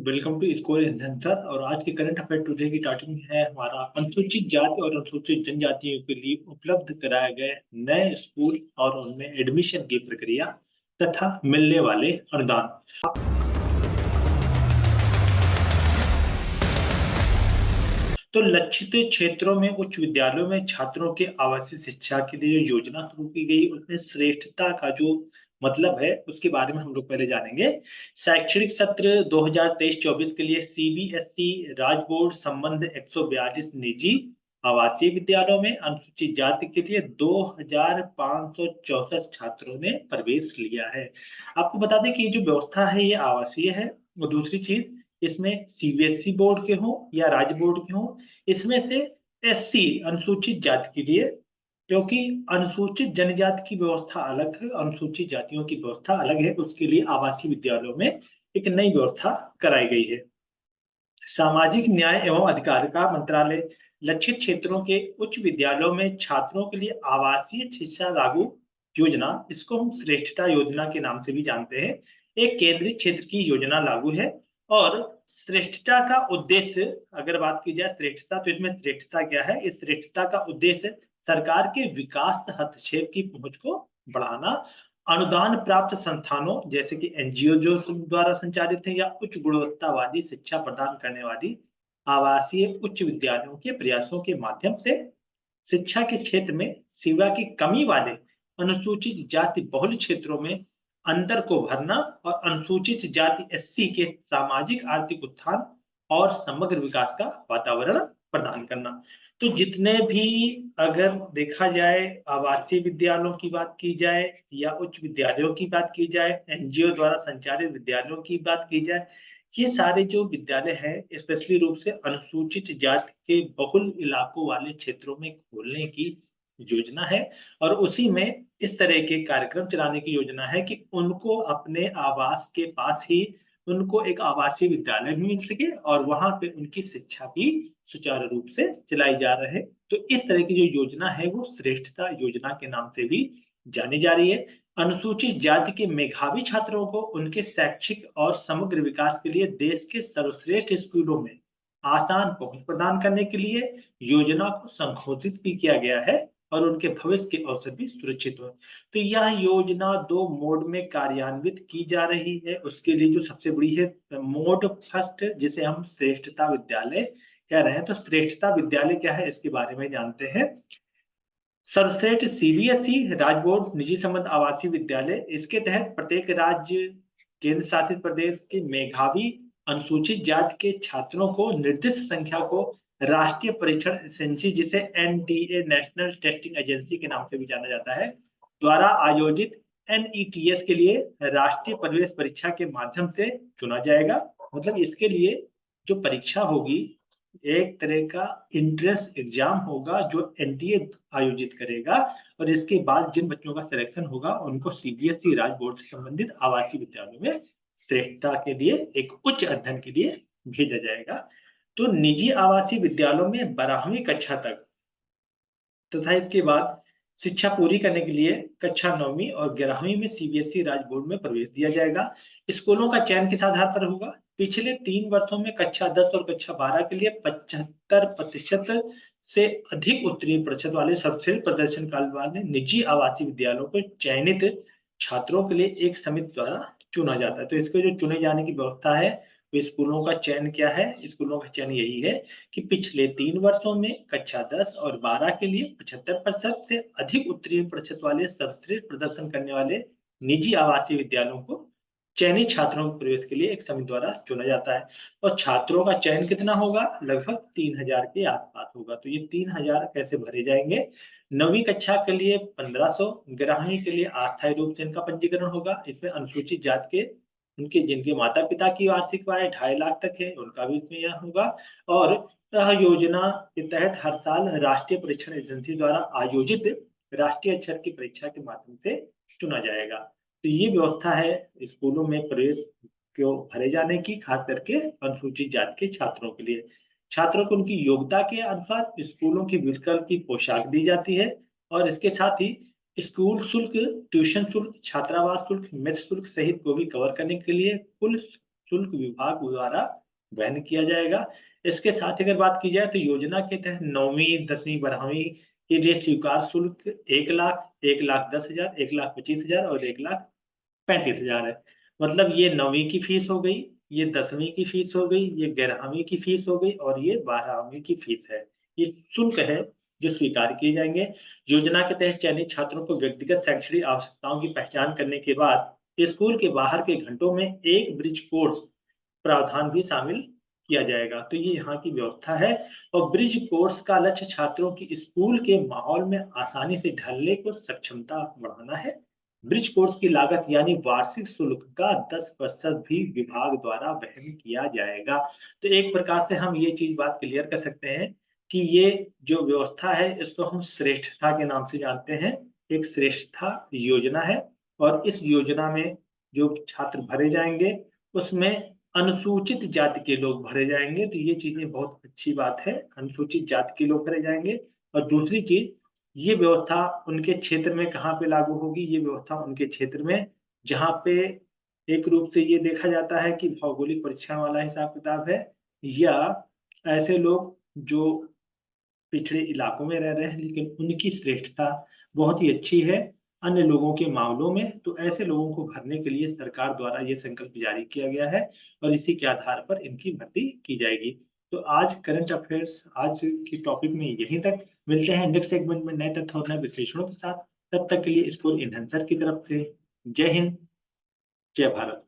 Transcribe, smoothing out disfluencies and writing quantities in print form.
Welcome to score answer. और आज के करंट अफेयर टुडे की टॉपिक है हमारा अनुसूचित जाति और अनुसूचित जनजातियों के लिए उपलब्ध कराए गए नए स्कूल और उनमें एडमिशन की प्रक्रिया तथा मिलने वाले अनुदान। तो लक्षित क्षेत्रों में उच्च विद्यालयों में छात्रों के आवासीय शिक्षा के लिए जो योजना शुरू की गई उसमें श्रेष्ठता का जो मतलब है उसके बारे में हम लोग पहले जानेंगे। शैक्षणिक सत्र 2023-24 के लिए सीबीएसई राज्य बोर्ड संबंध 142 निजी आवासीय विद्यालयों में अनुसूचित जाति के लिए 2564 छात्रों ने प्रवेश लिया है। आपको बता दें कि ये जो व्यवस्था है ये आवासीय है। और दूसरी चीज, इसमें सीबीएसई बोर्ड के हो या राज्य बोर्ड के हो, इसमें से एससी अनुसूचित जाति के लिए, क्योंकि अनुसूचित जनजाति की व्यवस्था अलग है, अनुसूचित जातियों की व्यवस्था अलग है, उसके लिए आवासीय विद्यालयों में एक नई व्यवस्था कराई गई है। सामाजिक न्याय एवं अधिकारिता मंत्रालय लक्षित क्षेत्रों के उच्च विद्यालयों में छात्रों के लिए आवासीय शिक्षा लागू योजना, इसको हम श्रेष्ठता योजना के नाम से भी जानते हैं, एक केंद्रीय क्षेत्र की योजना लागू है। और श्रेष्ठता का उद्देश्य, अगर बात की जाए श्रेष्ठता, तो इसमें श्रेष्ठता क्या है? इस श्रेष्ठता का उद्देश्य सरकार के विकास हस्तक्षेप की पहुंच को बढ़ाना, अनुदान प्राप्त संस्थानों जैसे कि एनजीओ जो द्वारा संचालित है या उच्च गुणवत्ता शिक्षा प्रदान करने वाली आवासीय उच्च विद्यालयों के प्रयासों के माध्यम से शिक्षा के क्षेत्र में सेवा की कमी वाले अनुसूचित जाति बहुल क्षेत्रों में अंतर को भरना और अनुसूचित जाति एससी के सामाजिक आर्थिक उत्थान और समग्र विकास का वातावरण प्रदान करना। तो जितने भी, अगर देखा जाए आवासीय विद्यालयों की बात की जाए या उच्च विद्यालयों की बात की जाए, एनजीओ द्वारा संचालित विद्यालयों की बात की जाए, ये सारे जो विद्यालय हैं स्पेशली रूप से अनुसूचित जाति के बहुल इलाकों वाले क्षेत्रों में खोलने की योजना है। और उसी में इस तरह के कार्यक्रम चलाने की योजना है कि उनको अपने आवास के पास ही उनको एक आवासीय विद्यालय भी मिल सके और वहां पे उनकी शिक्षा भी सुचारू रूप से चलाई जा रहे। तो इस तरह की जो योजना है वो श्रेष्ठता योजना के नाम से भी जानी जा रही है। अनुसूचित जाति के मेधावी छात्रों को उनके शैक्षिक और समग्र विकास के लिए देश के सर्वश्रेष्ठ स्कूलों में आसान पहुंच प्रदान करने के लिए योजना को संशोधित भी किया गया है और उनके भविष्य के अवसर भी सुरक्षित हो। तो यह योजना 2 मोड में कार्यान्वित की जा रही है। उसके लिए जो सबसे बड़ी है मोड फर्स्ट, जिसे हम श्रेष्ठता विद्यालय कह रहे हैं। तो श्रेष्ठता विद्यालय क्या है इसके बारे में जानते हैं। सर्वश्रेष्ठ सीबीएसई राज्य बोर्ड निजी संबंध आवासीय विद्यालय, इसके तहत प्रत्येक राज्य केंद्र शासित प्रदेश के मेधावी अनुसूचित जाति के छात्रों को निर्दिष्ट संख्या को राष्ट्रीय परीक्षण एजेंसी, जिसे एनटीए नेशनल टेस्टिंग एजेंसी के नाम से भी जाना जाता है, द्वारा आयोजित एनईटीएस के लिए राष्ट्रीय प्रवेश परीक्षा के माध्यम से चुना जाएगा। मतलब इसके लिए जो परीक्षा होगी एक तरह का इंट्रेंस एग्जाम होगा जो एनटीए आयोजित करेगा। और इसके बाद जिन बच्चों का सिलेक्शन होगा उनको सीबीएसई राज्य बोर्ड से संबंधित आवासीय विद्यालयों में श्रेष्ठता के लिए एक उच्च अध्ययन के लिए भेजा जाएगा। तो निजी आवासीय विद्यालयों में 12वीं कक्षा तक तथा इसके बाद शिक्षा पूरी करने के लिए कक्षा 9वीं और 11वीं में सीबीएसई राज्य बोर्ड में प्रवेश दिया जाएगा। स्कूलों का चयन किस आधार पर होगा? पिछले 3 वर्षों में कक्षा 10 और कक्षा 12 के लिए 75% से अधिक उत्तीर्ण प्रतिशत वाले सर्वश्रेष्ठ प्रदर्शन वाले निजी आवासीय विद्यालयों को चयनित छात्रों के लिए एक समिति द्वारा चुना जाता है। तो इसके जो चुने जाने की व्यवस्था है, तो स्कूलों का चयन क्या है? स्कूलों का चयन यही है कि पिछले 3 वर्षों में कक्षा 10 और 12 के लिए 75% से अधिक उत्तीर्ण प्रतिशत वाले सर्वश्रेष्ठ प्रदर्शन करने वाले निजी आवासीय विद्यालयों को चयनित छात्रों के प्रवेश के लिए एक समिति द्वारा चुना जाता है। और छात्रों का चयन कितना होगा? लगभग 3000 के आसपास होगा। तो ये 3000 कैसे भरे जाएंगे? 9वीं कक्षा के लिए 1500, 11वीं के लिए अस्थायी रूप से इनका पंजीकरण होगा। इसमें अनुसूचित जाति के उनके जिनके माता पिता की वार्षिक आय 2.5 लाख तक है उनका भी इसमें यह होगा। और यह योजना के तहत हर साल राष्ट्रीय परीक्षण एजेंसी द्वारा आयोजित राष्ट्रीय अक्षर की परीक्षा के माध्यम से चुना जाएगा। तो ये व्यवस्था है स्कूलों में प्रवेश को भरे जाने की, खास करके अनुसूचित जाति के छात्रों के लिए। छात्रों को उनकी योग्यता के अनुसार स्कूलों की विकल्प की पोशाक दी जाती है और इसके साथ ही स्कूल शुल्क, ट्यूशन शुल्क, छात्रावास शुल्क, मेस शुल्क सहित को भी कवर करने के लिए कुल शुल्क विभाग द्वारा वहन किया जाएगा। इसके साथ ही अगर बात की जाए तो योजना के तहत 9वीं, 10वीं, 12वीं के लिए स्वीकार शुल्क 1 लाख, 1,10,000, 1,25,000 और 1,35,000 है। मतलब ये 9वीं की फीस हो गई, ये 10वीं की फीस हो गई, ये 11वीं की फीस हो गई और ये 12वीं की फीस है। ये शुल्क है जो स्वीकार किए जाएंगे। योजना के तहत चयनित छात्रों को व्यक्तिगत शैक्षणिक आवश्यकताओं की पहचान करने के बाद स्कूल के बाहर के घंटों में एक ब्रिज कोर्स प्रावधान भी शामिल किया जाएगा। तो ये यहाँ की व्यवस्था है और ब्रिज कोर्स का लक्ष्य छात्रों की स्कूल के माहौल में आसानी से ढलने को सक्षमता बढ़ाना है। ब्रिज कोर्स की लागत यानी वार्षिक शुल्क का 10% भी विभाग द्वारा वहन किया जाएगा। तो एक प्रकार से हम ये चीज बात क्लियर कर सकते हैं कि ये जो व्यवस्था है इसको हम श्रेष्ठता के नाम से जानते हैं। एक श्रेष्ठता योजना है और इस योजना में जो छात्र भरे जाएंगे उसमें अनुसूचित जाति के लोग भरे जाएंगे। तो ये चीजें बहुत अच्छी बात है, अनुसूचित जाति के लोग भरे जाएंगे। और दूसरी चीज, ये व्यवस्था उनके क्षेत्र में कहाँ पे लागू होगी? ये व्यवस्था उनके क्षेत्र में जहाँ पे एक रूप से ये देखा जाता है कि भौगोलिक परीक्षण वाला हिसाब किताब है या ऐसे लोग जो पिछड़े इलाकों में रह रहे हैं लेकिन उनकी श्रेष्ठता बहुत ही अच्छी है अन्य लोगों के मामलों में। तो ऐसे लोगों को भरने के लिए सरकार द्वारा ये संकल्प जारी किया गया है और इसी के आधार पर इनकी भर्ती की जाएगी। तो आज करंट अफेयर्स आज की टॉपिक में यहीं तक। मिलते हैं नेक्स्ट सेगमेंट में नए तथ्य और नए विश्लेषणों के साथ। तब तक के लिए स्कूल इन्हेंसर की तरफ से जय हिंद, जय भारत।